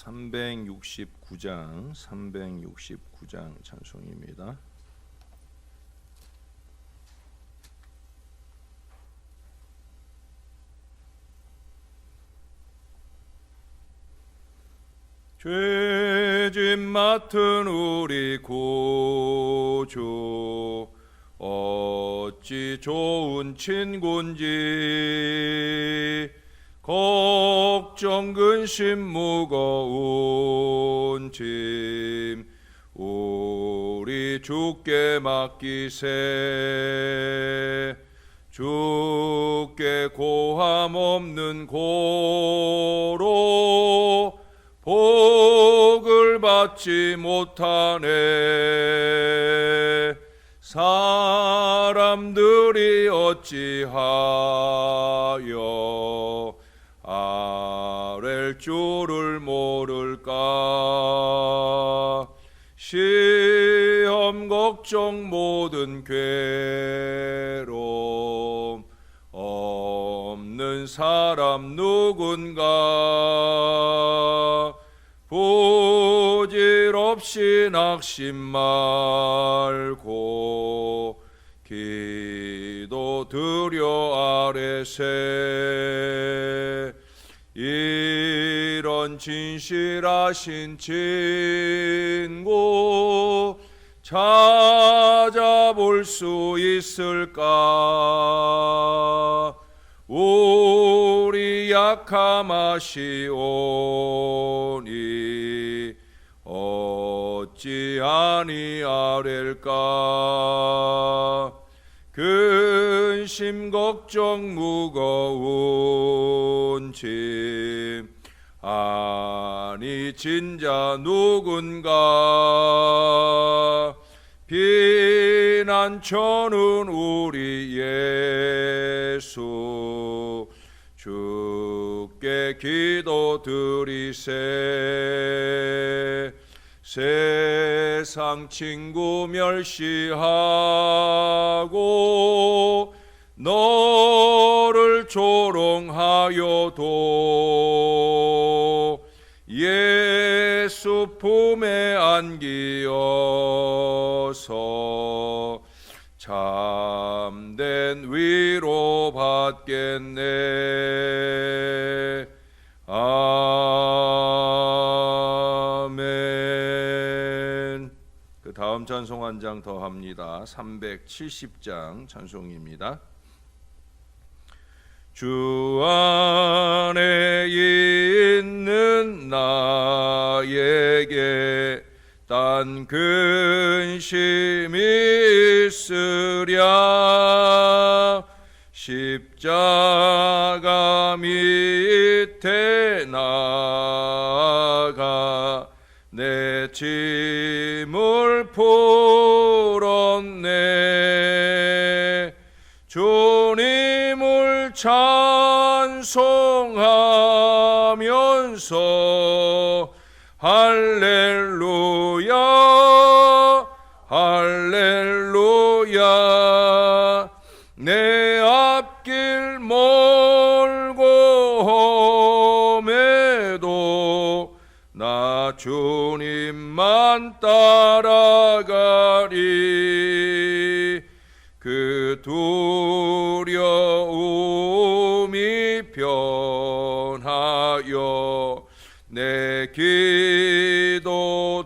369장 찬송입니다. 죄짐 맡은 우리 구주 어찌 좋은 친구인지 걱정 근심 무거운 짐 우리 주께 맡기세. 주께 고함 없는 고로 복을 받지 못하네. 사람들이 어찌하여 아랠 줄을 모를까. 시험 걱정 모든 괴로움 없는 사람 누군가. 부질없이 낙심 말고 기도 드려 아뢰세. 이런 진실하신 친구 찾아볼 수 있을까. 우리 약함하시오니 어찌 아니하렐까. 근심 걱정 무거운 짐 아니 진자 누군가. 피난처는 우리 예수 주께 기도 드리세. 세상 친구 멸시하고 너를 조롱하여도 예수 품에 안기어서 참된 위로 받겠네. 아멘. 그 다음 찬송 한 장 더 합니다. 370장 찬송입니다. 주 안에 있는 나에게 딴 근심 있으랴. 십자가 밑에 나가 내 짐을 풀었네. 주님을 찬송하면서 할렐루야 할렐루야. 내 앞길 멀고 험해도 나 주님만 따라가리. 그 두려움이 변하여 내 기도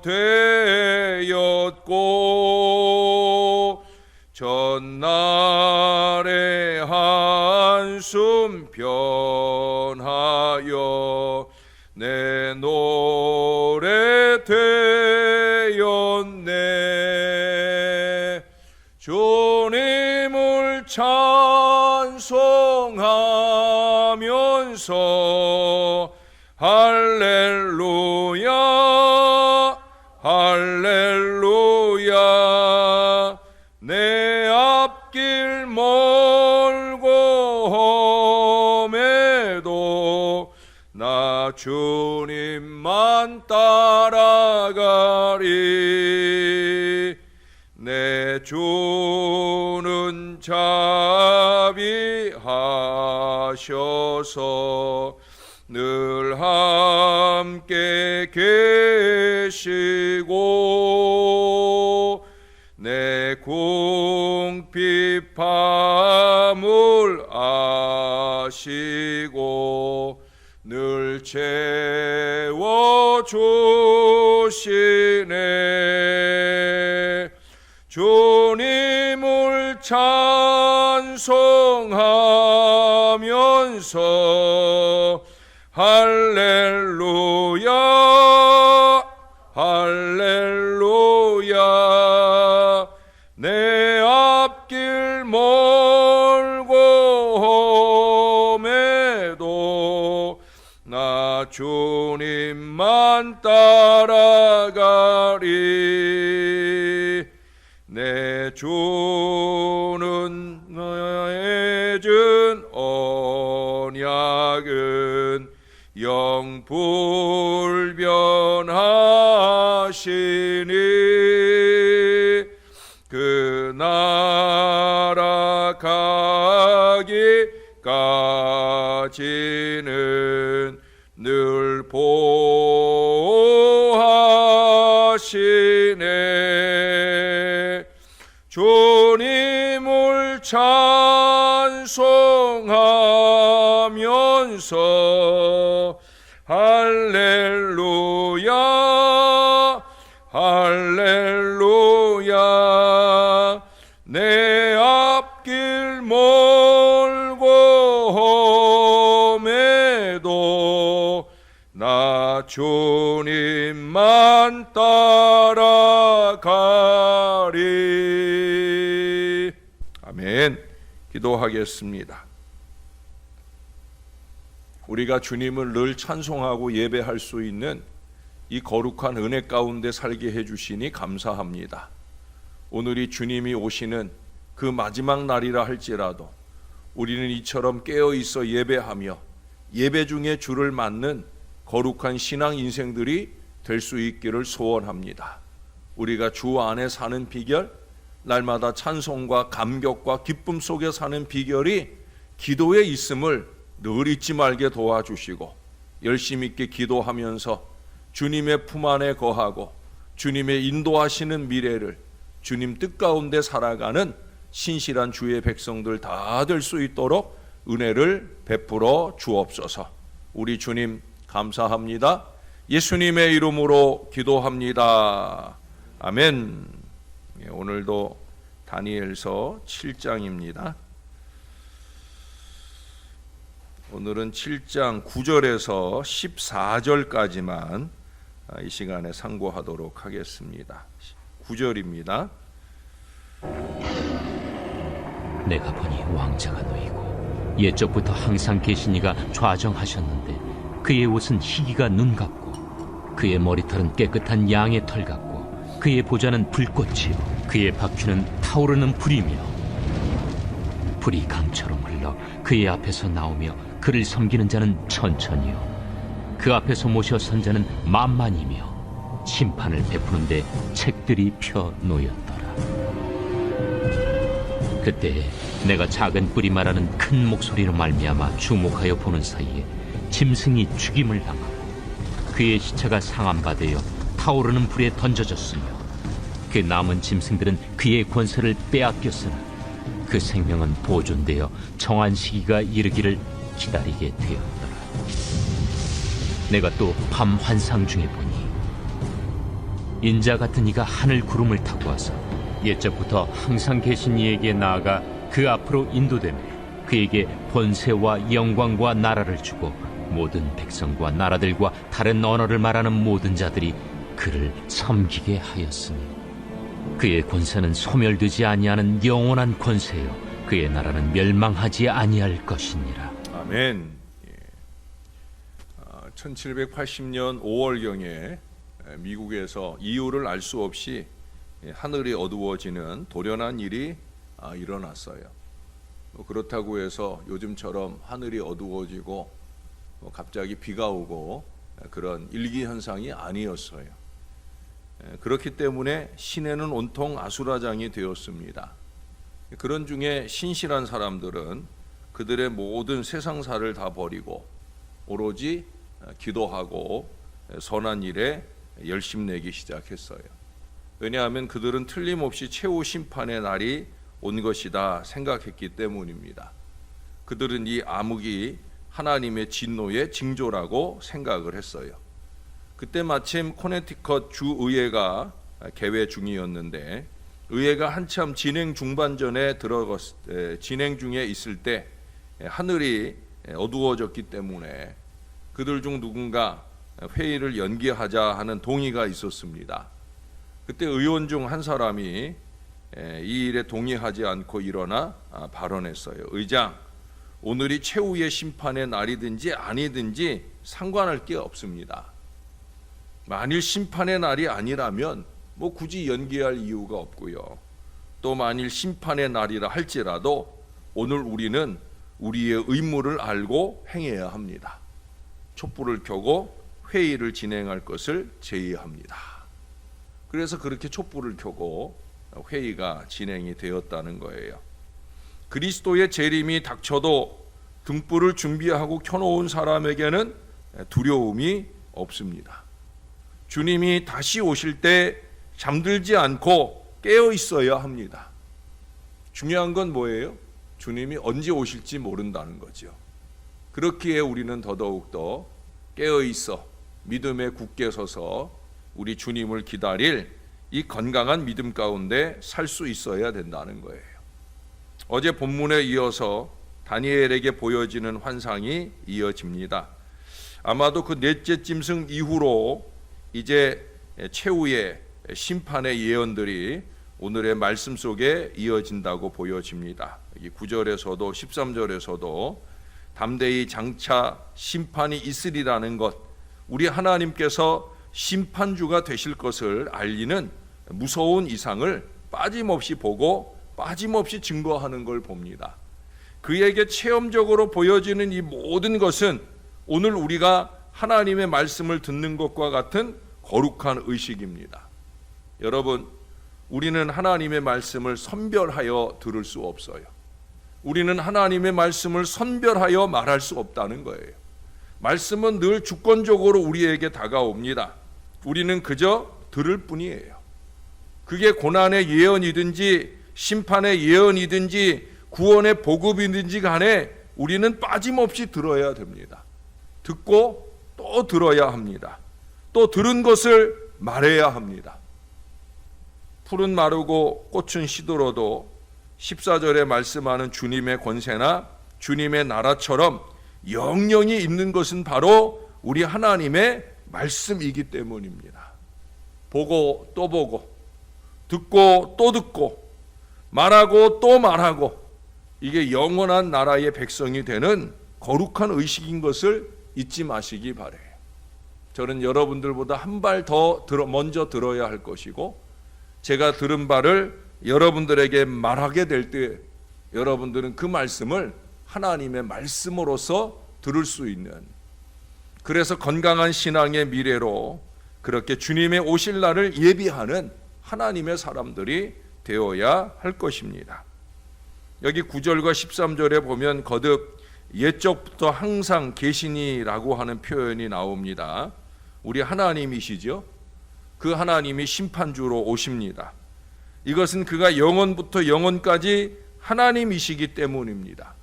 되었고 전날의 한숨 변하여 내 노래 되었네. 주님을 찬송하면서 할렐루야 할렐루야. 내 앞길 멀고 험해도 나 주님만 따라가리. 내 주는 자비하셔서 늘 함께 계시고 내 궁핍함을 아시고 늘 채워주시네. 주님을 찬송하면서 할렐루야 할렐루야. 내 앞길 멀고 험해도 나 주님만 따라가리. 내 주는 나의 준 언약은 영불변하시니 그 나라 가기까지는 늘 보호하시네. 주님을 찬송하면서 할렐루야 할렐루야. 내 앞길 멀고 험해도 나 주님만 따라가리. 아멘. 기도하겠습니다. 우리가 주님을 늘 찬송하고 예배할 수 있는 이 거룩한 은혜 가운데 살게 해주시니 감사합니다. 오늘이 주님이 오시는 그 마지막 날이라 할지라도 우리는 이처럼 깨어있어 예배하며 예배 중에 주를 맞는 거룩한 신앙 인생들이 될 수 있기를 소원합니다. 우리가 주 안에 사는 비결, 날마다 찬송과 감격과 기쁨 속에 사는 비결이 기도에 있음을 늘 잊지 말게 도와주시고 열심 있게 기도하면서 주님의 품 안에 거하고 주님의 인도하시는 미래를 주님 뜻 가운데 살아가는 신실한 주의 백성들 다 될 수 있도록 은혜를 베풀어 주옵소서. 우리 주님 감사합니다. 예수님의 이름으로 기도합니다. 아멘. 오늘도 다니엘서 7장입니다. 오늘은 7장 9절에서 14절까지만 이 시간에 상고하도록 하겠습니다. 9절입니다. 내가 보니 왕자가 놓이고 옛적부터 항상 계신 이가 좌정하셨는데 그의 옷은 희기가 눈 같고 그의 머리털은 깨끗한 양의 털 같고 그의 보좌는 불꽃이요 그의 바퀴는 타오르는 불이며 불이 강처럼 흘러 그의 앞에서 나오며 그를 섬기는 자는 천천히요 그 앞에서 모셔 선 자는 만만이며 심판을 베푸는데 책들이 펴 놓였더라. 그때 내가 작은 뿔이 말하는 큰 목소리로 말미암아 주목하여 보는 사이에 짐승이 죽임을 당하고 그의 시체가 상함받아 타오르는 불에 던져졌으며 그 남은 짐승들은 그의 권세를 빼앗겼으나 그 생명은 보존되어 정한 시기가 이르기를 기다리게 되었더라. 내가 또 밤 환상 중에 보니 인자 같은 이가 하늘 구름을 타고 와서 옛적부터 항상 계신 이에게 나아가 그 앞으로 인도되며 그에게 권세와 영광과 나라를 주고 모든 백성과 나라들과 다른 언어를 말하는 모든 자들이 그를 섬기게 하였으니 그의 권세는 소멸되지 아니하는 영원한 권세요 그의 나라는 멸망하지 아니할 것이니라. 아멘. 1780년 5월경에 미국에서 이유를 알 수 없이 하늘이 어두워지는 돌연한 일이 일어났어요. 그렇다고 해서 요즘처럼 하늘이 어두워지고 갑자기 비가 오고 그런 일기현상이 아니었어요. 그렇기 때문에 시내는 온통 아수라장이 되었습니다. 그런 중에 신실한 사람들은 그들의 모든 세상사를 다 버리고 오로지 기도하고 선한 일에 열심 내기 시작했어요. 왜냐하면 그들은 틀림없이 최후 심판의 날이 온 것이다 생각했기 때문입니다. 그들은 이 암흑이 하나님의 진노의 징조라고 생각을 했어요. 그때 마침 코네티컷 주의회가 개회 중이었는데 의회가 한참 진행 중반전에 진행 중에 있을 때 하늘이 어두워졌기 때문에 그들 중 누군가 회의를 연기하자 하는 동의가 있었습니다. 그때 의원 중 한 사람이 이 일에 동의하지 않고 일어나 발언했어요. 의장, 오늘이 최후의 심판의 날이든지 아니든지 상관할 게 없습니다. 만일 심판의 날이 아니라면 굳이 연기할 이유가 없고요. 또 만일 심판의 날이라 할지라도 오늘 우리는 우리의 의무를 알고 행해야 합니다. 촛불을 켜고 회의를 진행할 것을 제의합니다. 그래서 그렇게 촛불을 켜고 회의가 진행이 되었다는 거예요. 그리스도의 재림이 닥쳐도 등불을 준비하고 켜놓은 사람에게는 두려움이 없습니다. 주님이 다시 오실 때 잠들지 않고 깨어 있어야 합니다. 중요한 건 뭐예요? 주님이 언제 오실지 모른다는 거죠. 그렇기에 우리는 더더욱더 깨어 있어 믿음에 굳게 서서 우리 주님을 기다릴 이 건강한 믿음 가운데 살 수 있어야 된다는 거예요. 어제 본문에 이어서 다니엘에게 보여지는 환상이 이어집니다. 아마도 그 넷째 짐승 이후로 이제 최후의 심판의 예언들이 오늘의 말씀 속에 이어진다고 보여집니다. 9절에서도 13절에서도 담대히 장차 심판이 있으리라는 것, 우리 하나님께서 심판주가 되실 것을 알리는 무서운 이상을 빠짐없이 보고 빠짐없이 증거하는 걸 봅니다. 그에게 체험적으로 보여지는 이 모든 것은 오늘 우리가 하나님의 말씀을 듣는 것과 같은 거룩한 의식입니다. 여러분, 우리는 하나님의 말씀을 선별하여 들을 수 없어요. 우리는 하나님의 말씀을 선별하여 말할 수 없다는 거예요. 말씀은 늘 주권적으로 우리에게 다가옵니다. 우리는 그저 들을 뿐이에요. 그게 고난의 예언이든지 심판의 예언이든지 구원의 보급이든지 간에 우리는 빠짐없이 들어야 됩니다. 듣고 또 들어야 합니다. 또 들은 것을 말해야 합니다. 풀은 마르고 꽃은 시들어도 14절에 말씀하는 주님의 권세나 주님의 나라처럼 영영이 있는 것은 바로 우리 하나님의 말씀이기 때문입니다. 보고 또 보고, 듣고 또 듣고, 말하고 또 말하고, 이게 영원한 나라의 백성이 되는 거룩한 의식인 것을 잊지 마시기 바라요. 저는 여러분들보다 한 발 더 먼저 들어야 할 것이고, 제가 들은 바를 여러분들에게 말하게 될 때 여러분들은 그 말씀을 하나님의 말씀으로서 들을 수 있는, 그래서 건강한 신앙의 미래로 그렇게 주님의 오실 날을 예비하는 하나님의 사람들이 되어야 할 것입니다. 여기 9절과 13절에 보면 거듭 옛적부터 항상 계시니라고 하는 표현이 나옵니다. 우리 하나님이시죠. 그 하나님이 심판주로 오십니다. 이것은 그가 영원부터 영원까지 하나님이시기 때문입니다.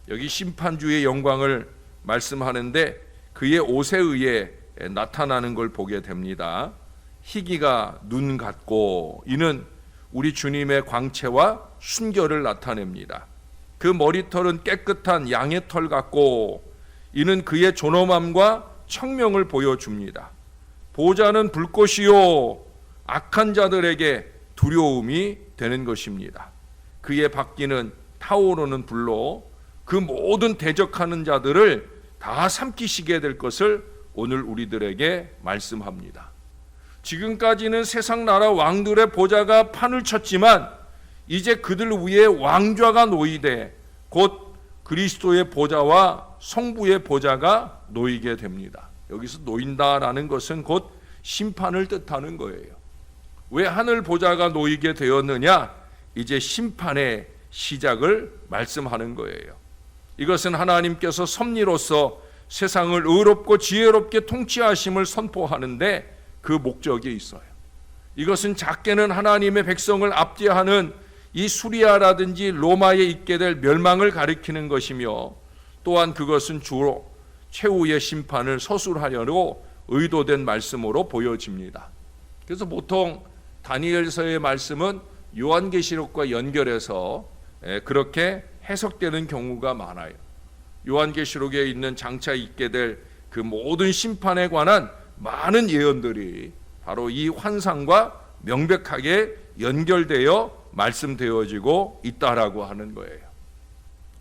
여기 심판주의 영광을 말씀하는데 그의 옷에 의해 나타나는 걸 보게 됩니다. 희기가 눈 같고, 이는 우리 주님의 광채와 순결을 나타냅니다. 그 머리털은 깨끗한 양의 털 같고, 이는 그의 존엄함과 청명을 보여줍니다. 보좌는 불꽃이요 악한 자들에게 두려움이 되는 것입니다. 그의 바퀴는 타오르는 불로 그 모든 대적하는 자들을 다 삼키시게 될 것을 오늘 우리들에게 말씀합니다. 지금까지는 세상 나라 왕들의 보좌가 판을 쳤지만 이제 그들 위에 왕좌가 놓이되 곧 그리스도의 보좌와 성부의 보좌가 놓이게 됩니다. 여기서 놓인다라는 것은 곧 심판을 뜻하는 거예요. 왜 하늘 보좌가 놓이게 되었느냐? 이제 심판의 시작을 말씀하는 거예요. 이것은 하나님께서 섭리로서 세상을 의롭고 지혜롭게 통치하심을 선포하는데 그 목적이 있어요. 이것은 작게는 하나님의 백성을 압제하는 이 수리아라든지 로마에 있게 될 멸망을 가리키는 것이며, 또한 그것은 주로 최후의 심판을 서술하려고 의도된 말씀으로 보여집니다. 그래서 보통 다니엘서의 말씀은 요한계시록과 연결해서 그렇게 해석되는 경우가 많아요. 요한계시록에 있는 장차 있게 될 그 모든 심판에 관한 많은 예언들이 바로 이 환상과 명백하게 연결되어 말씀되어지고 있다라고 하는 거예요.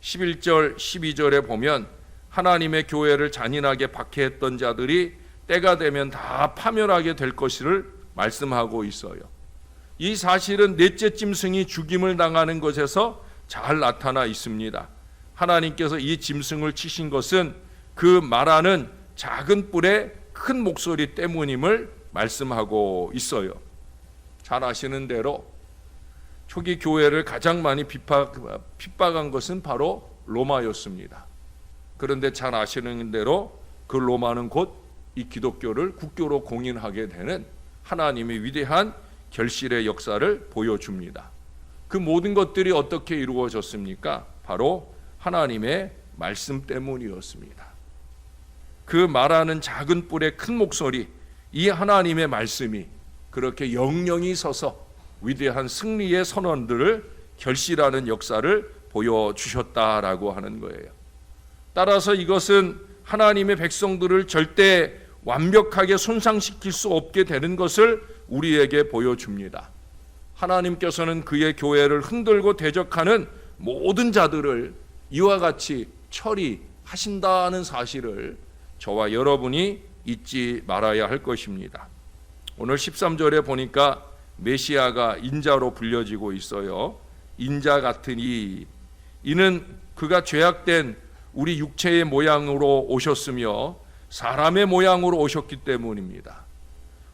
11절 12절에 보면 하나님의 교회를 잔인하게 박해했던 자들이 때가 되면 다 파멸하게 될 것을 말씀하고 있어요. 이 사실은 넷째 짐승이 죽임을 당하는 것에서 잘 나타나 있습니다. 하나님께서 이 짐승을 치신 것은 그 말하는 작은 뿔의 큰 목소리 때문임을 말씀하고 있어요. 잘 아시는 대로 초기 교회를 가장 많이 핍박한 것은 바로 로마였습니다. 그런데 잘 아시는 대로 그 로마는 곧 이 기독교를 국교로 공인하게 되는 하나님의 위대한 결실의 역사를 보여줍니다. 그 모든 것들이 어떻게 이루어졌습니까? 바로 하나님의 말씀 때문이었습니다. 그 말하는 작은 뿔의 큰 목소리, 이 하나님의 말씀이 그렇게 영영이 서서 위대한 승리의 선언들을 결실하는 역사를 보여주셨다라고 하는 거예요. 따라서 이것은 하나님의 백성들을 절대 완벽하게 손상시킬 수 없게 되는 것을 우리에게 보여줍니다. 하나님께서는 그의 교회를 흔들고 대적하는 모든 자들을 이와 같이 처리하신다는 사실을 저와 여러분이 잊지 말아야 할 것입니다. 오늘 13절에 보니까 메시아가 인자로 불려지고 있어요. 인자 같으니, 이는 그가 죄악된 우리 육체의 모양으로 오셨으며 사람의 모양으로 오셨기 때문입니다.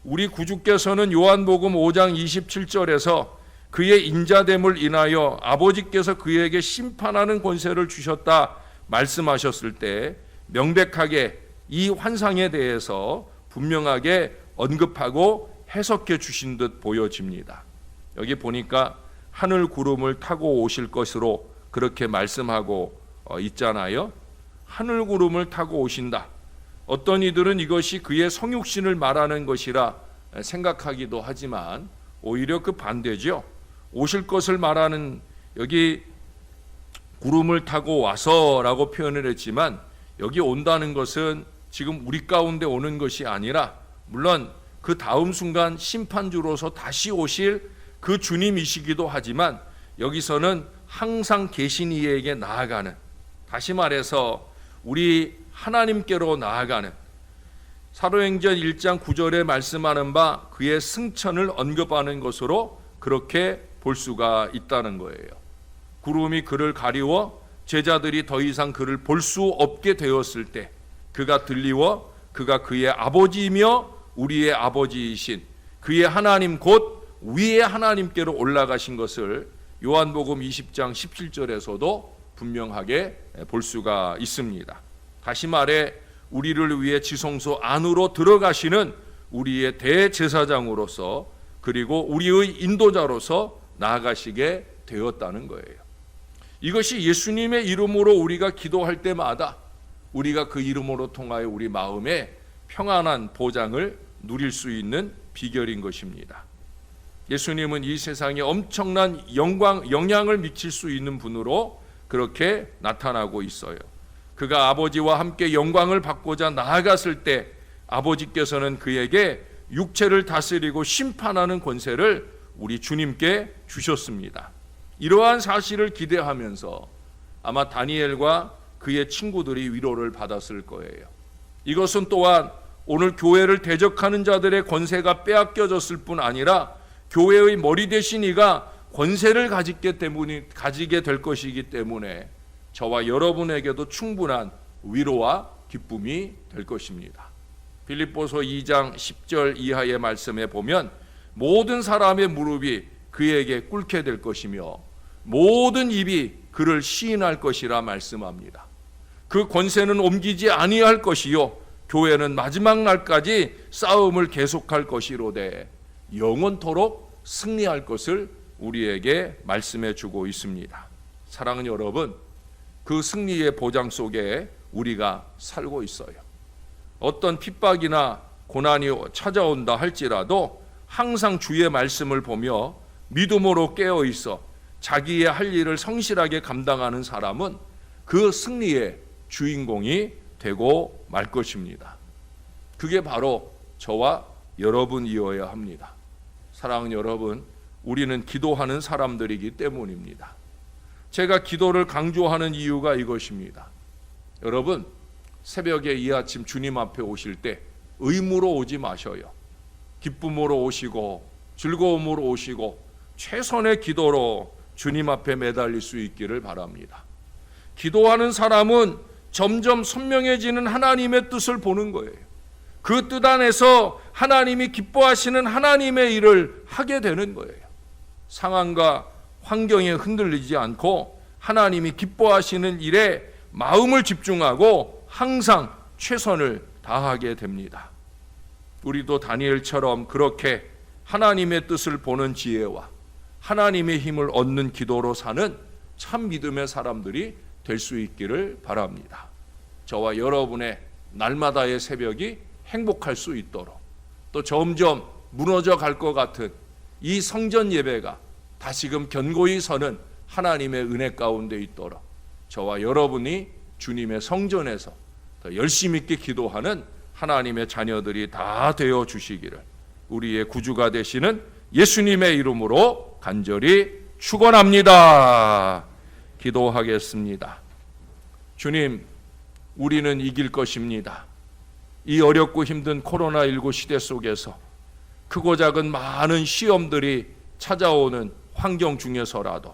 우리 구주께서는 요한복음 5장 27절에서 그의 인자됨을 인하여 아버지께서 그에게 심판하는 권세를 주셨다 말씀하셨을 때 명백하게 이 환상에 대해서 분명하게 언급하고 해석해 주신 듯 보여집니다. 여기 보니까 하늘 구름을 타고 오실 것으로 그렇게 말씀하고 있잖아요. 하늘 구름을 타고 오신다. 어떤 이들은 이것이 그의 성육신을 말하는 것이라 생각하기도 하지만 오히려 그 반대죠. 오실 것을 말하는, 여기 구름을 타고 와서라고 표현을 했지만 여기 온다는 것은 지금 우리 가운데 오는 것이 아니라 물론 그 다음 순간 심판주로서 다시 오실 그 주님이시기도 하지만 여기서는 항상 계신 이에게 나아가는, 다시 말해서 우리 하나님께로 나아가는, 사도행전 1장 9절에 말씀하는 바 그의 승천을 언급하는 것으로 그렇게 볼 수가 있다는 거예요. 구름이 그를 가리워 제자들이 더 이상 그를 볼 수 없게 되었을 때 그가 들리워 그가 그의 아버지이며 우리의 아버지이신 그의 하나님 곧 위의 하나님께로 올라가신 것을 요한복음 20장 17절에서도 분명하게 볼 수가 있습니다. 다시 말해 우리를 위해 지성소 안으로 들어가시는 우리의 대제사장으로서 그리고 우리의 인도자로서 나아가시게 되었다는 거예요. 이것이 예수님의 이름으로 우리가 기도할 때마다 우리가 그 이름으로 통하여 우리 마음에 평안한 보장을 누릴 수 있는 비결인 것입니다. 예수님은 이 세상에 엄청난 영향을 미칠 수 있는 분으로 그렇게 나타나고 있어요. 그가 아버지와 함께 영광을 받고자 나아갔을 때 아버지께서는 그에게 육체를 다스리고 심판하는 권세를 우리 주님께 주셨습니다. 이러한 사실을 기대하면서 아마 다니엘과 그의 친구들이 위로를 받았을 거예요. 이것은 또한 오늘 교회를 대적하는 자들의 권세가 빼앗겨졌을 뿐 아니라 교회의 머리 되신 이가 권세를 가지게 될 것이기 때문에 저와 여러분에게도 충분한 위로와 기쁨이 될 것입니다. 빌립보서 2장 10절 이하의 말씀에 보면 모든 사람의 무릎이 그에게 꿇게 될 것이며 모든 입이 그를 시인할 것이라 말씀합니다. 그 권세는 옮기지 아니할 것이요 교회는 마지막 날까지 싸움을 계속할 것이로되 영원토록 승리할 것을 우리에게 말씀해 주고 있습니다. 사랑하는 여러분, 그 승리의 보장 속에 우리가 살고 있어요. 어떤 핍박이나 고난이 찾아온다 할지라도 항상 주의 말씀을 보며 믿음으로 깨어 있어 자기의 할 일을 성실하게 감당하는 사람은 그 승리의 주인공이 되고 말 것입니다. 그게 바로 저와 여러분이어야 합니다. 사랑하는 여러분, 우리는 기도하는 사람들이기 때문입니다. 제가 기도를 강조하는 이유가 이것입니다. 여러분, 새벽에 이 아침 주님 앞에 오실 때 의무로 오지 마셔요. 기쁨으로 오시고 즐거움으로 오시고 최선의 기도로 주님 앞에 매달릴 수 있기를 바랍니다. 기도하는 사람은 점점 선명해지는 하나님의 뜻을 보는 거예요. 그 뜻 안에서 하나님이 기뻐하시는 하나님의 일을 하게 되는 거예요. 상황과 환경에 흔들리지 않고 하나님이 기뻐하시는 일에 마음을 집중하고 항상 최선을 다하게 됩니다. 우리도 다니엘처럼 그렇게 하나님의 뜻을 보는 지혜와 하나님의 힘을 얻는 기도로 사는 참 믿음의 사람들이 될 수 있기를 바랍니다. 저와 여러분의 날마다의 새벽이 행복할 수 있도록, 또 점점 무너져 갈 것 같은 이 성전 예배가 다시금 견고히 서는 하나님의 은혜 가운데 있도록 저와 여러분이 주님의 성전에서 더 열심히 있게 기도하는 하나님의 자녀들이 다 되어 주시기를 우리의 구주가 되시는 예수님의 이름으로 간절히 축원합니다. 기도하겠습니다. 주님, 우리는 이길 것입니다. 이 어렵고 힘든 코로나19 시대 속에서 크고 작은 많은 시험들이 찾아오는 환경 중에서라도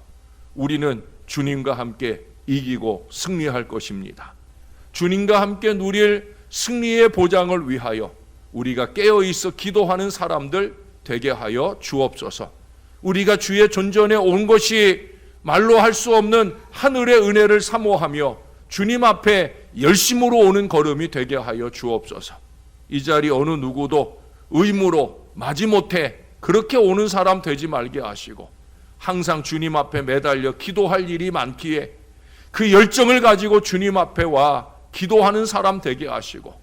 우리는 주님과 함께 이기고 승리할 것입니다. 주님과 함께 누릴 승리의 보장을 위하여 우리가 깨어있어 기도하는 사람들 되게 하여 주옵소서. 우리가 주의 존전에 온 것이 말로 할 수 없는 하늘의 은혜를 사모하며 주님 앞에 열심으로 오는 걸음이 되게 하여 주옵소서. 이 자리 어느 누구도 의무로 마지못해 그렇게 오는 사람 되지 말게 하시고 항상 주님 앞에 매달려 기도할 일이 많기에 그 열정을 가지고 주님 앞에 와 기도하는 사람 되게 하시고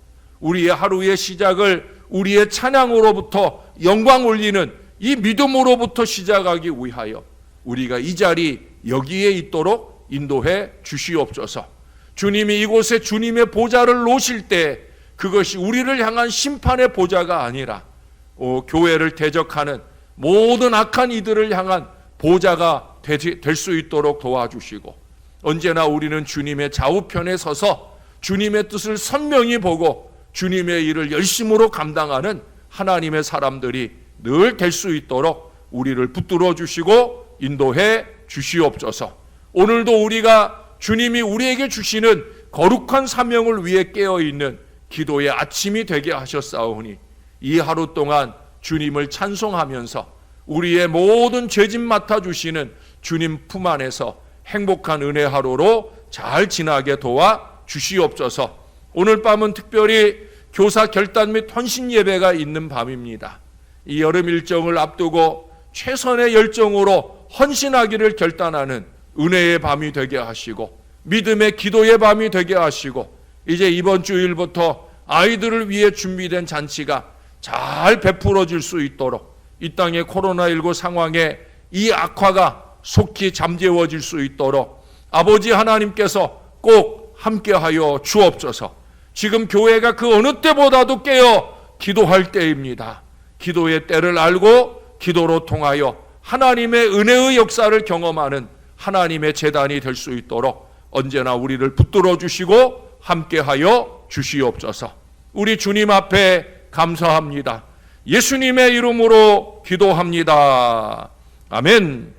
우리의 하루의 시작을 우리의 찬양으로부터 영광 올리는 이 믿음으로부터 시작하기 위하여 우리가 이 자리 여기에 있도록 인도해 주시옵소서. 주님이 이곳에 주님의 보좌를 놓으실 때 그것이 우리를 향한 심판의 보좌가 아니라 교회를 대적하는 모든 악한 이들을 향한 보좌가 될 수 있도록 도와주시고 언제나 우리는 주님의 좌우편에 서서 주님의 뜻을 선명히 보고 주님의 일을 열심으로 감당하는 하나님의 사람들이 늘 될 수 있도록 우리를 붙들어 주시고 인도해 주시옵소서. 오늘도 우리가 주님이 우리에게 주시는 거룩한 사명을 위해 깨어있는 기도의 아침이 되게 하셨사오니 이 하루 동안 주님을 찬송하면서 우리의 모든 죄짐 맡아주시는 주님 품 안에서 행복한 은혜 하루로 잘 지나게 도와 주시옵소서. 오늘 밤은 특별히 교사 결단 및 헌신 예배가 있는 밤입니다. 이 여름 일정을 앞두고 최선의 열정으로 헌신하기를 결단하는 은혜의 밤이 되게 하시고 믿음의 기도의 밤이 되게 하시고 이제 이번 주일부터 아이들을 위해 준비된 잔치가 잘 베풀어질 수 있도록 이 땅의 코로나19 상황에 이 악화가 속히 잠재워질 수 있도록 아버지 하나님께서 꼭 함께하여 주옵소서. 지금 교회가 그 어느 때보다도 깨어 기도할 때입니다. 기도의 때를 알고 기도로 통하여 하나님의 은혜의 역사를 경험하는 하나님의 제단이 될 수 있도록 언제나 우리를 붙들어 주시고 함께하여 주시옵소서. 우리 주님 앞에 감사합니다. 예수님의 이름으로 기도합니다. 아멘.